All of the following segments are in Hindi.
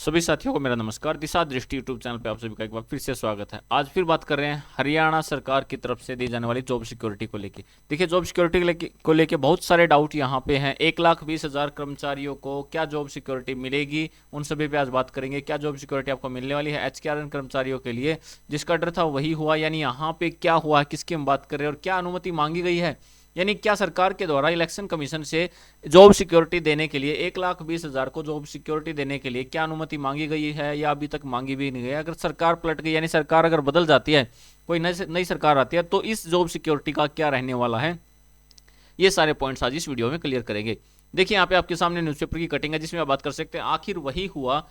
सभी साथियों को मेरा नमस्कार। दिशा दृष्टि यूट्यूब चैनल पे आप सभी का एक बार फिर से स्वागत है। आज फिर बात कर रहे हैं हरियाणा सरकार की तरफ से दी जाने वाली जॉब सिक्योरिटी को लेके। देखिए, जॉब सिक्योरिटी को लेके बहुत सारे डाउट यहाँ पे हैं। 1,20,000 कर्मचारियों को क्या जॉब सिक्योरिटी मिलेगी, उन सभी पे आज बात करेंगे। क्या जॉब सिक्योरिटी आपको मिलने वाली है एचकेआरएन कर्मचारियों के लिए? जिसका डर था वही हुआ, यानी यहाँ पे क्या हुआ, किसकी हम बात कर रहे हैं और क्या अनुमति मांगी गई है, यानी क्या सरकार के द्वारा इलेक्शन कमीशन से जॉब सिक्योरिटी देने के लिए 1,20,000 को जॉब सिक्योरिटी देने के लिए क्या अनुमति मांगी गई है या अभी तक मांगी भी नहीं गई है। अगर सरकार पलट गई, यानी सरकार अगर बदल जाती है, कोई नई सरकार आती है, तो इस जॉब सिक्योरिटी का क्या रहने वाला है, ये सारे पॉइंट्स आज इस वीडियो में क्लियर करेंगे। देखिए, यहाँ पे आपके सामने न्यूज़पेपर की कटिंग है जिसमें आप बात कर सकते हैं आखिर वही हुआ,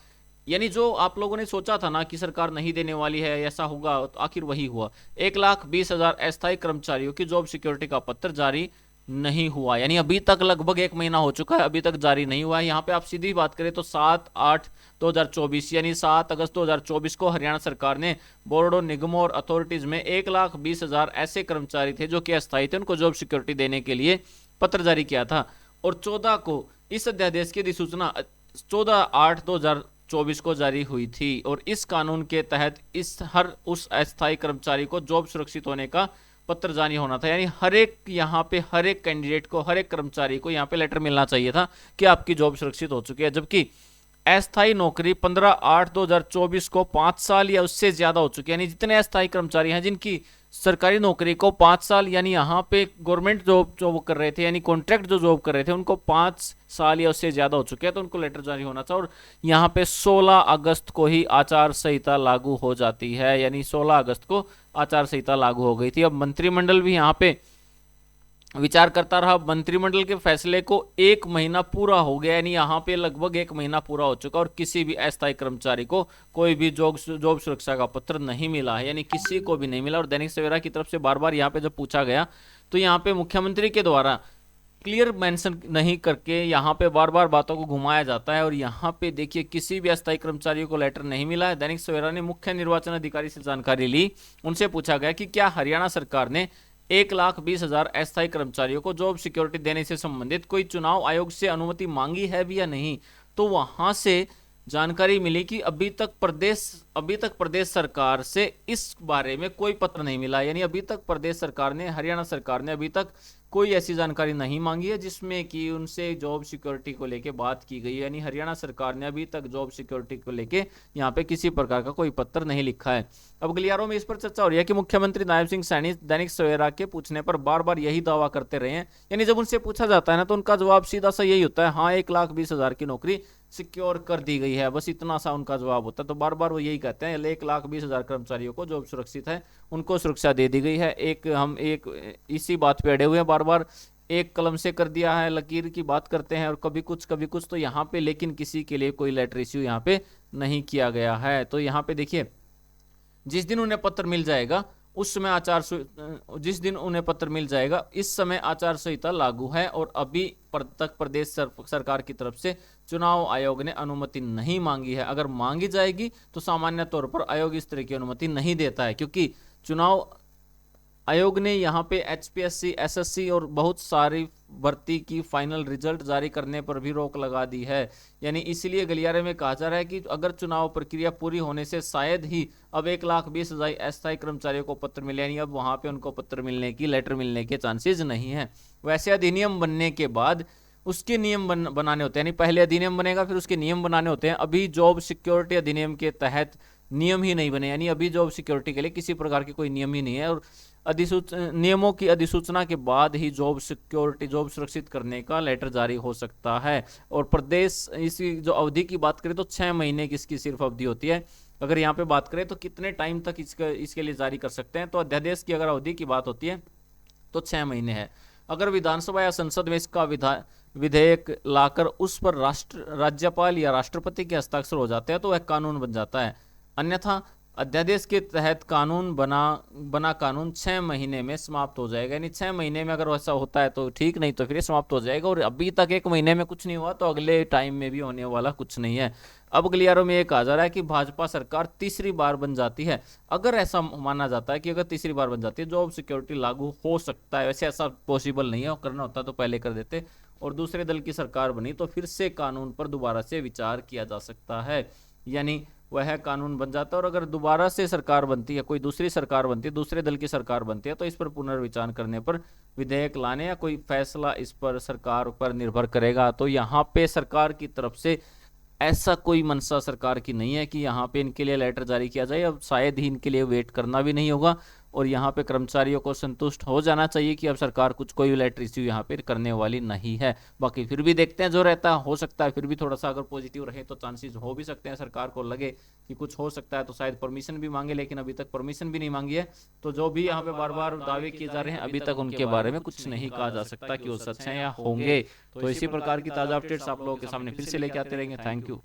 यानी जो आप लोगों ने सोचा था ना कि सरकार नहीं देने वाली है, ऐसा होगा, तो आखिर वही हुआ। 1,20,000 अस्थायी कर्मचारियों की जॉब सिक्योरिटी का पत्र जारी नहीं हुआ, यानी अभी तक लगभग 1 महीना हो चुका है, अभी तक जारी नहीं हुआ है। यहाँ पे आप सीधी बात करें तो 7/8/2024 यानी 7 अगस्त 2024 को हरियाणा सरकार ने बोर्डों, निगमों और अथॉरिटीज में 1,20,000 ऐसे कर्मचारी थे जो कि अस्थायी थे, उनको जॉब सिक्योरिटी देने के लिए पत्र जारी किया था। और 14 को इस अध्यादेश की अधिसूचना 14/8/2024 को जारी हुई थी। और इस कानून के तहत हर उस अस्थायी कर्मचारी को जॉब सुरक्षित होने का पत्र जारी होना था, यानी हर एक कैंडिडेट को, हर एक कर्मचारी को यहाँ पे लेटर मिलना चाहिए था कि आपकी जॉब सुरक्षित हो चुकी है। जबकि अस्थायी नौकरी 15/8/2024 को 5 साल या उससे ज्यादा हो चुकी है, यानी जितने अस्थायी कर्मचारी हैं जिनकी सरकारी नौकरी को 5 साल, यानी यहाँ पे गवर्नमेंट जॉब जो वो कर रहे थे, यानी कॉन्ट्रैक्ट जो जॉब कर रहे थे, उनको 5 साल या उससे ज्यादा हो चुके हैं, तो उनको लेटर जारी होना था। और यहाँ पे 16 अगस्त को ही आचार संहिता लागू हो जाती है, यानी 16 अगस्त को आचार संहिता लागू हो गई थी। अब मंत्रिमंडल भी यहाँ पे विचार करता रहा। मंत्रिमंडल के फैसले को 1 महीना पूरा हो गया, यानी यहाँ पे लगभग 1 महीना पूरा हो चुका और किसी भी अस्थायी कर्मचारी को कोई भी जॉब सुरक्षा का पत्र नहीं मिला है, यानी किसी को भी नहीं मिला। और दैनिक सवेरा की तरफ से बार बार यहाँ पे जब पूछा गया तो यहाँ पे मुख्यमंत्री के द्वारा क्लियर मेंशन नहीं करके यहाँ पे बार बार बातों को घुमाया जाता है। और यहाँ पे देखिए, किसी भी अस्थायी कर्मचारियों को लेटर नहीं मिला है। दैनिक सवेरा ने मुख्य निर्वाचन अधिकारी से जानकारी ली, उनसे पूछा गया कि क्या हरियाणा सरकार ने 1,20,000 अस्थायी कर्मचारियों को जॉब सिक्योरिटी देने से संबंधित कोई चुनाव आयोग से अनुमति मांगी है भी या नहीं। तो वहां से जानकारी मिली कि अभी तक प्रदेश सरकार से इस बारे में कोई पत्र नहीं मिला, यानी अभी तक प्रदेश सरकार ने, हरियाणा सरकार ने अभी तक कोई ऐसी जानकारी नहीं मांगी है जिसमें कि उनसे जॉब सिक्योरिटी को लेके बात की गई, यानी हरियाणा सरकार ने अभी तक जॉब सिक्योरिटी को लेके यहाँ पे किसी प्रकार का कोई पत्र नहीं लिखा है। अब गलियारों में इस पर चर्चा हो रही है कि मुख्यमंत्री नायब सिंह सैनी दैनिक सवेरा के पूछने पर बार बार यही दावा करते रहे हैं, यानी जब उनसे पूछा जाता है ना तो उनका जवाब सीधा सा यही होता है, हाँ 1,20,000 की नौकरी सिक्योर कर दी गई है, बस इतना सा उनका जवाब होता है। तो बार बार वो यही कहते हैं 1,20,000 कर्मचारियों को जॉब सुरक्षित है, उनको सुरक्षा दे दी गई है। हम इसी बात पे अड़े हुए हैं, बार बार एक कलम से कर दिया है, लकीर की बात करते हैं और कभी कुछ तो यहाँ पे, लेकिन किसी के लिए कोई लेटर इश्यू यहाँ पे नहीं किया गया है। तो यहाँ पे देखिए, जिस दिन उन्हें पत्र मिल जाएगा उस समय जिस दिन उन्हें पत्र मिल जाएगा इस समय आचार संहिता लागू है और अभी तक प्रदेश सरकार की तरफ से चुनाव आयोग ने अनुमति नहीं मांगी है। अगर मांगी जाएगी तो सामान्य तौर पर आयोग इस तरह की अनुमति नहीं देता है, क्योंकि चुनाव आयोग ने यहाँ पे एचपीएससी, एसएससी और बहुत सारी भर्ती की फाइनल रिजल्ट जारी करने पर भी रोक लगा दी है। यानी इसलिए गलियारे में कहा जा रहा है कि अगर चुनाव प्रक्रिया पूरी होने से शायद ही अब 1,20,000 अस्थायी कर्मचारियों को पत्र मिले, यानी अब वहां पे उनको पत्र मिलने की, लेटर मिलने के चांसेस नहीं है। वैसे अधिनियम बनने के बाद उसके नियम बनाने होते हैं, यानी पहले अधिनियम बनेगा फिर उसके नियम बनाने होते हैं। अभी जॉब सिक्योरिटी अधिनियम के तहत नियम ही नहीं बने, यानी अभी जॉब सिक्योरिटी के लिए किसी प्रकार के कोई नियम ही नहीं है। और नियमों की अधिसूचना के बाद ही जॉब सुरक्षित करने का लेटर जारी हो सकता है। और प्रदेश, इसी जो अवधि की बात करें तो 6 महीने की इसकी सिर्फ अवधि होती है। अगर यहाँ पे बात करें तो कितने टाइम तक इसके लिए जारी कर सकते हैं, तो अध्यादेश की अगर अवधि की बात होती है तो 6 महीने है। अगर विधानसभा या संसद में इसका विधेयक लाकर उस पर राज्यपाल या राष्ट्रपति के हस्ताक्षर हो जाते हैं तो वह कानून बन जाता है। अन्यथा अध्यादेश के तहत बना कानून 6 महीने में समाप्त हो जाएगा, यानी 6 महीने में अगर ऐसा होता है तो ठीक, नहीं तो फिर समाप्त हो जाएगा। और अभी तक 1 महीने में कुछ नहीं हुआ तो अगले टाइम में भी होने वाला कुछ नहीं है। अब गलियारों में ये कहा जा रहा है कि भाजपा सरकार तीसरी बार बन जाती है। अगर ऐसा माना जाता है कि अगर तीसरी बार बन जाती है जॉब सिक्योरिटी लागू हो सकता है, वैसे ऐसा पॉसिबल नहीं है, करना होता तो पहले कर देते, और दूसरे दल की सरकार बनी तो फिर से कानून पर दोबारा से विचार किया जा सकता है। यानी वह कानून बन जाता है। और अगर दोबारा से सरकार बनती है, कोई दूसरी सरकार बनती है, दूसरे दल की सरकार बनती है, तो इस पर पुनर्विचार करने पर विधेयक लाने या कोई फैसला इस पर सरकार पर निर्भर करेगा। तो यहाँ पे सरकार की तरफ से ऐसा कोई मंशा सरकार की नहीं है कि यहाँ पे इनके लिए लेटर जारी किया जाए। अब शायद ही इनके लिए वेट करना भी नहीं होगा और यहाँ पे कर्मचारियों को संतुष्ट हो जाना चाहिए कि अब सरकार कुछ कोई लेटर इश्यू यहाँ पे करने वाली नहीं है। बाकी फिर भी देखते हैं, जो रहता हो सकता है फिर भी थोड़ा सा अगर पॉजिटिव रहे तो चांसेस हो भी सकते हैं, सरकार को लगे कि कुछ हो सकता है तो शायद परमिशन भी मांगे, लेकिन अभी तक परमिशन भी नहीं मांगी है। तो जो भी यहाँ पे बार बार दावे किए जा रहे हैं अभी तक उनके बारे में कुछ नहीं कहा जा सकता कि वो सच है या होंगे। तो इसी प्रकार की ताज़ा अपडेट्स आप लोगों के सामने फिर से लेके आते रहेंगे। Thank you.